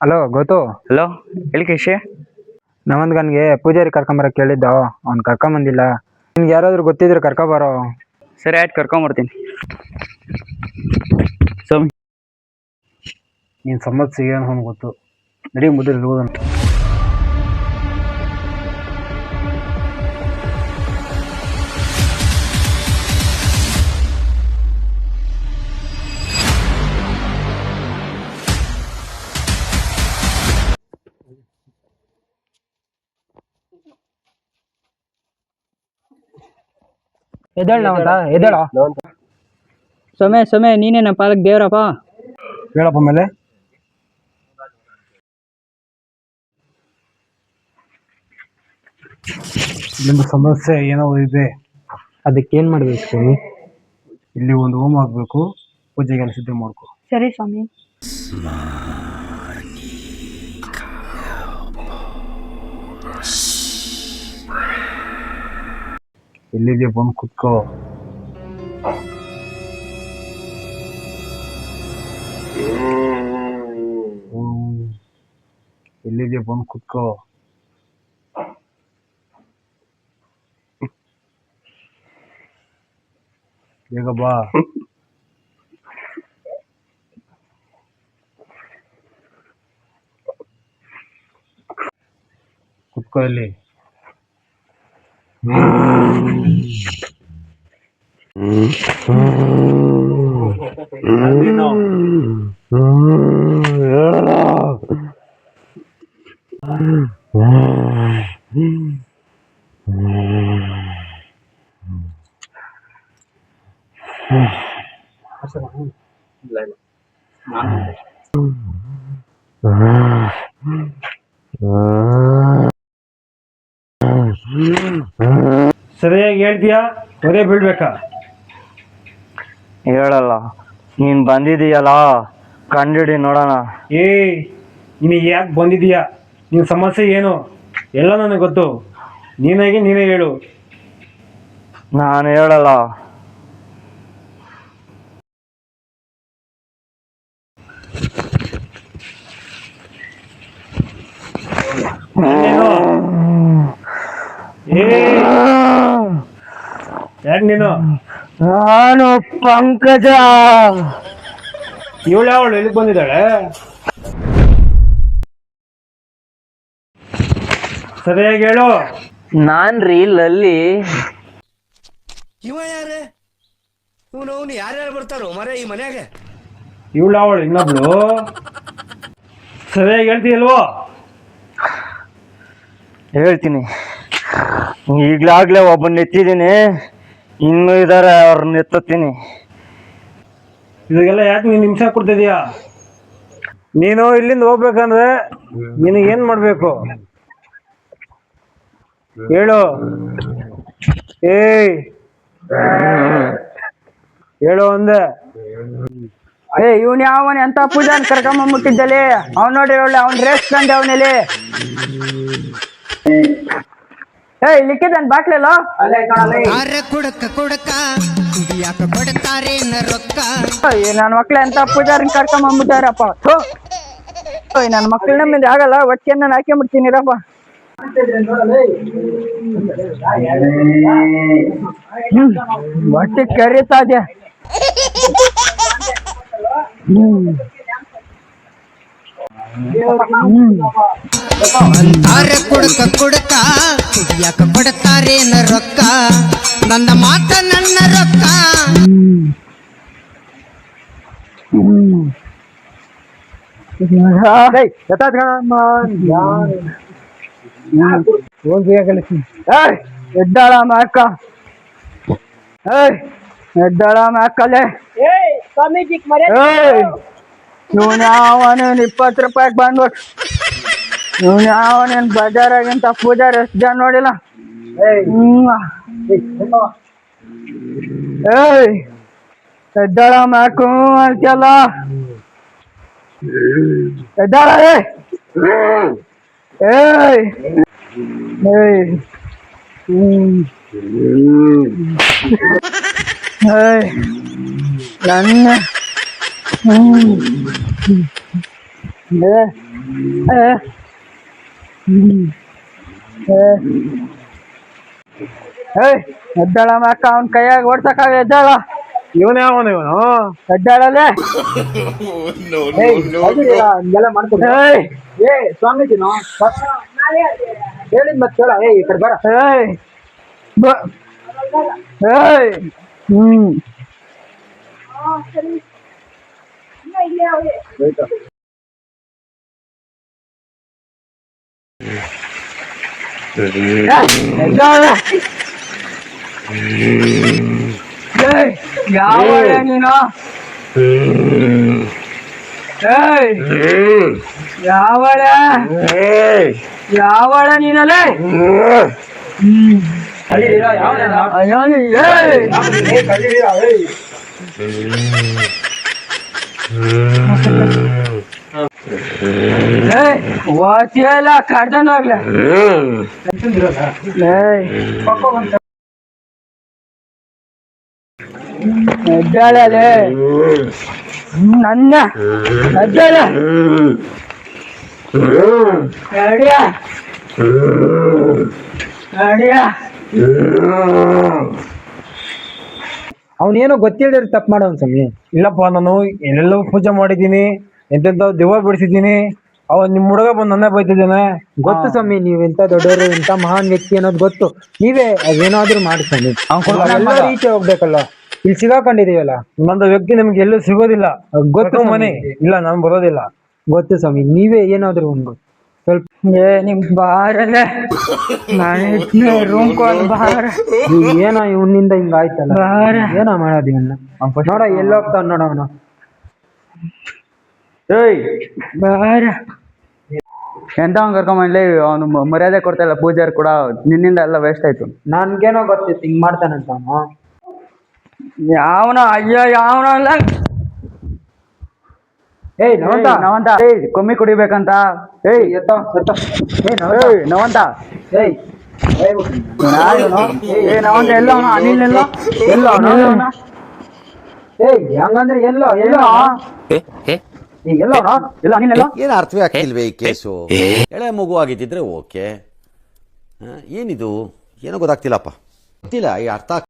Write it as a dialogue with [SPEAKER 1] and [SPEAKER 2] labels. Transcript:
[SPEAKER 1] Hello ಗೊತ್ತು.
[SPEAKER 2] Hello ಹೇಳಿ ಕೇಶಿ.
[SPEAKER 1] ನಮ್ಮಂದ್ಗನ್ಗೆ ಪೂಜಾರಿ ಕರ್ಕೊಂಬರಕ್ಕೆ ಕೇಳಿದ್ದ, ಅವ್ನು ಕರ್ಕೊಂಬಂದಿಲ್ಲ. ನಿನ್ಗೆ ಯಾರಾದ್ರೂ ಗೊತ್ತಿದ್ರೆ ಕರ್ಕೊಬಾರೋ.
[SPEAKER 2] ಸರಿ ಆಯ್ತು, ಕರ್ಕೊಂಬರ್ತೀನಿ. ಸ್ವಾಮಿ
[SPEAKER 1] ನೀನು ಸಮಸ್ಯೆ ಏನು ಅವ್ನು ಗೊತ್ತು. ನಡಿ ಮುದ್ದೆ ಇರ್ಬೋದಂತ. ಎದ್ದೇಳ ಎದ್ದೇಳ.
[SPEAKER 3] ಸಮಯ ನೀನೇನ ಪಾಲಕ್ ದೇವ್ರಪ್ಪ.
[SPEAKER 1] ಹೇಳಪ್ಪ ಮೇಲೆ. ನಿಮ್ಮ ಸಮಸ್ಯೆ ಏನೋ ಇದೆ. ಅದಕ್ಕೇನ್ ಮಾಡ್ಬೇಕು ಸ್ವಾಮಿ? ಇಲ್ಲಿ ಒಂದು ಹೋಮ ಆಗ್ಬೇಕು, ಪೂಜೆಗೆಲ್ಲ ಸಿದ್ಧ ಮಾಡ್ಕೊ.
[SPEAKER 3] ಸರಿ ಸ್ವಾಮಿ.
[SPEAKER 1] ಎಲ್ಲಿದೆ ಬಂದು ಕುತ್ಕೋ. ಎಲ್ಲಿದೆ ಬಂದು ಕುತ್ಕೋ. ಬೇಗ ಬಾ. ಕುತ್ಕೋ ಇಲ್ಲಿ. ಸರಿಯಾಗಿ ಹೇಳ್ತೀಯಾ ಒರೇ ಬೀಳ್ಬೇಕಾ?
[SPEAKER 2] ಹೇಳಲ್ಲ, ನೀನ್ ಬಂದಿದೀಯಲ್ಲ, ಕಂಡಿಡಿ ನೋಡೋಣ.
[SPEAKER 1] ನಿನಗೆ ಯಾಕೆ ಬಂದಿದೀಯಾ? ನಿನ್ನ ಸಮಸ್ಯೆ ಏನು ಎಲ್ಲ ನನಗೆ ಗೊತ್ತು. ನೀನೇ ಹೇಳು.
[SPEAKER 2] ನಾನು ಹೇಳಲ್ಲ.
[SPEAKER 1] ಯಾಕೆ ನೀನು?
[SPEAKER 2] ನಾನು ಪಂಕಜ.
[SPEAKER 1] ಇವಳು ಅವಳು ಎಲ್ಲಿಗೆ ಬಂದಿದ್ದಾಳೆ? ಸರಿಯಾಗಿ ಹೇಳು.
[SPEAKER 2] ನಾನ್ರಿ ಲಲ್ಲಿ.
[SPEAKER 4] ಇವ ಯಾರೇ? ಇವನು ಯಾರ್ಯಾರು ಬರ್ತಾರೋ ಮರ ಈ ಮನ್ಯಾಗ?
[SPEAKER 1] ಇವಳು ಅವಳು ಇನ್ನೊಬ್ಳು. ಸರಿಯಾಗಿ ಹೇಳ್ತೀಯಲ್ವೋ?
[SPEAKER 2] ಹೇಳ್ತೀನಿ. ಈಗ್ಲಾಗ್ಲೇ ಒಬ್ಬನ ಎತ್ತಿದ್ದೀನಿ, ಇನ್ನೂ ಇದಾರೆ, ಅವ್ರನ್ನ ಎತ್ತುತ್ತೀನಿ.
[SPEAKER 1] ಇದಕ್ಕೆಲ್ಲ ಯಾಕೆ ನೀನು ಹಿಂಸೆ ಕೊಡ್ತಿದೀಯಾ? ನೀನು ಇಲ್ಲಿಂದ ಹೋಗ್ಬೇಕಂದ್ರೆ ನಿನಗೇನ್ ಮಾಡ್ಬೇಕು ಹೇಳು. ಹೇಳು ಅಂದೆ.
[SPEAKER 3] ಇವನ್ ಯಾವನ್ ಎಂತ ಪೂಜಾನ್ ಕರ್ಕೊಂಬಂದ್ಬಿಟ್ಟಿದ್ದಲ್ಲಿ. ಅವ್ನ್ ನೋಡಿ ಒಳ್ಳೆ ಅವ್ನ್ ರೇಸ್ ಕಂಡೆ ಅವನಲ್ಲಿ. ಲಿಕ್ಕಿದನ್ ಬಾಟ್ಲೆಲ್ಲ ನನ್ನ ಮಕ್ಳು ಎಂತ ಪೂಜಾರನ್ ಕರ್ಕೊಂಬಂದ್ಬಿಟ್ಟಾರಪ್ಪ. ನನ್ನ ಮಕ್ಳ ನಮ್ಮಿಂದ ಆಗಲ್ಲ, ಒಟ್ಟಿಗೆ ನಾನು ಹಾಕೊಂಡ್ಬಿಡ್ತೀನಿರಪ್ಪ. ಹೊಟ್ಟೆ ಕರೀತಾ ಇದೆ.
[SPEAKER 5] ಅಂತಾರೆ ಕುಡಕ ಕುಡಕ ಕುಡಿಯಕ ಕೊಡ್ತಾರೇನ ರೊಕ್ಕ, ನನ್ನ ಮಾತ ನನ್ನ ರೊಕ್ಕ.
[SPEAKER 3] ಎದ್ದಾಳ ಅಕ್ಕ, ಎದ್ದಾಳ ಅಕ್ಕಲೆ. ಇವನ್ ಯಾವನೇನು 20 ರೂಪಾಯಿಗೆ ಬಂದ್ಬಿಟ್ಟು, ಇವನ್ ಯಾವನೇನು ಬಜಾರಾಗಿಂತ ಪೂಜಾರಿ ಎಷ್ಟು ಜನ ನೋಡಿಲ್ಲ. ಎದ್ದಾಳ ಮಾಕು ಅಂತಲ್ಲ, ಎದ್ದಾಳ. ನನ್ನ ಎದ್ದಾಳ ಅಕ್ಕ, ಅವನ್ ಕೈಯಾಗ ಓಡ್ಸಕ್ಕಾಗ ಎದ್ದಾಳ.
[SPEAKER 1] ಇವನೇ ಅವನು ಇವನು.
[SPEAKER 3] ಎದ್ದಾಳಲ್ಲೇ.
[SPEAKER 1] ಹಂಗೆಲ್ಲ ಮಾಡ್ಕೊಂಡು ಸ್ವಾಮೀಜಿನೋ ಹೇಳಿದ್ ಮತ್ತೆ ಹೇಳ. ಈ ಕಡೆ ಬರ.
[SPEAKER 3] ಯಾವಳೆ ನೀನು? ಯಾವಳೆ ಯಾವಳೆ ನೀನಲ್ಲೇ? ವಾಚಿಯಲ್ಲ ಕಡ್ದನಾಗ್ಲ ಎದ್ದಾಳೆ ನನ್ನ ಎದ್ದಾಳೆ ಅಡಿಯ ಅಡಿಯ.
[SPEAKER 1] ಅವನೇನೋ ಗೊತ್ತಿಲ್ಲದೆ ತಪ್ಪು ಮಾಡೋನ್ ಸ್ವಾಮಿ. ಇಲ್ಲಪ್ಪ, ನಾನು ಎಲ್ಲೆಲ್ಲೋ ಪೂಜೆ ಮಾಡಿದ್ದೀನಿ, ಎಂತೆಂತ ದೆವ್ವ ಬಿಡಿಸಿದ್ದೀನಿ. ಅವ ನಿಮ್ ಹುಡುಗ ಬಂದು ನನ್ನ ಬೈತಿದ್ದಾನೆ. ಗೊತ್ತು ಸ್ವಾಮಿ, ನೀವ್ ಎಂತ ದೊಡ್ಡವರು, ಎಂತ ಮಹಾನ್ ವ್ಯಕ್ತಿ ಅನ್ನೋದು ಗೊತ್ತು. ನೀವೇ ಅದೇನಾದ್ರೂ ಮಾಡಿ ಸ್ವಾಮಿ. ಎಲ್ಲ ರೀತಿ ಹೋಗ್ಬೇಕಲ್ಲ, ಇಲ್ಲಿ ಸಿಗಾಕೊಂಡಿದೀವಲ್ಲ. ನಂದು ವ್ಯಕ್ತಿ ನಿಮ್ಗೆ ಎಲ್ಲೂ ಸಿಗೋದಿಲ್ಲ. ಗೊತ್ತು ಮನೆ ಇಲ್ಲ, ನಾನು ಬರೋದಿಲ್ಲ. ಗೊತ್ತು ಸ್ವಾಮಿ, ನೀವೇ ಏನಾದ್ರು ಒಂದು ಸ್ವಲ್ಪ
[SPEAKER 3] ನಿಮ್ ಬಾರಲ್ಲ ರೂಮ್ ಬಾರ.
[SPEAKER 1] ಏನೋ ಇವನಿಂದ ಹಿಂಗ ಆಯ್ತಲ್ಲ, ಏನೋ ಮಾಡೋದು ಇವನ್ನ. ನೋಡ ಎಲ್ಲೋಗ್ತಾವ ನೋಡ ಅವನು.
[SPEAKER 3] ಬಾರ ಎಂತ ಕರ್ಕೊಂಬಂಡ್ಲಿ, ಅವನು ಮರ್ಯಾದೆ ಕೊಡ್ತಾ ಇಲ್ಲ ಪೂಜಾರಿ ಕೂಡ. ನಿನ್ನಿಂದ ಎಲ್ಲ ವೇಸ್ಟ್ ಆಯ್ತು.
[SPEAKER 1] ನನ್ಗೇನೋ ಗೊತ್ತಿತ್ತು ಹಿಂಗ್ ಮಾಡ್ತಾನಂತ ಅವನು.
[SPEAKER 3] ಯಾವನ ಅಯ್ಯೋ ಯಾವನ ಅಲ್ಲ. ನವಂತ ಕೊಮ್ಮಿ ಕುಡಿಬೇಕಂತ. ನವಂತ ನವಂತ ಎಲ್ಲ ಅನಿಲ್ ಎಲ್ಲ ಎಲ್ಲ
[SPEAKER 1] ಹಂಗಂದ್ರೆ ಎಲ್ಲೋ ಎಲ್ಲೋ
[SPEAKER 3] ಎಲ್ಲ ಅನಿಲ್ ಎಲ್ಲ
[SPEAKER 6] ಏನು ಅರ್ಥವೇ ಆಗ್ತಿಲ್ವೇ ಈ ಕೇಸು? ಎಳೆ ಮಗು ಆಗಿದ್ದಿದ್ರೆ ಓಕೆ, ಏನಿದು ಏನೋ ಗೊತ್ತಾಗ್ತಿಲ್ಲಪ್ಪ. ಗೊತ್ತಿಲ್ಲ ಈ ಅರ್ಥ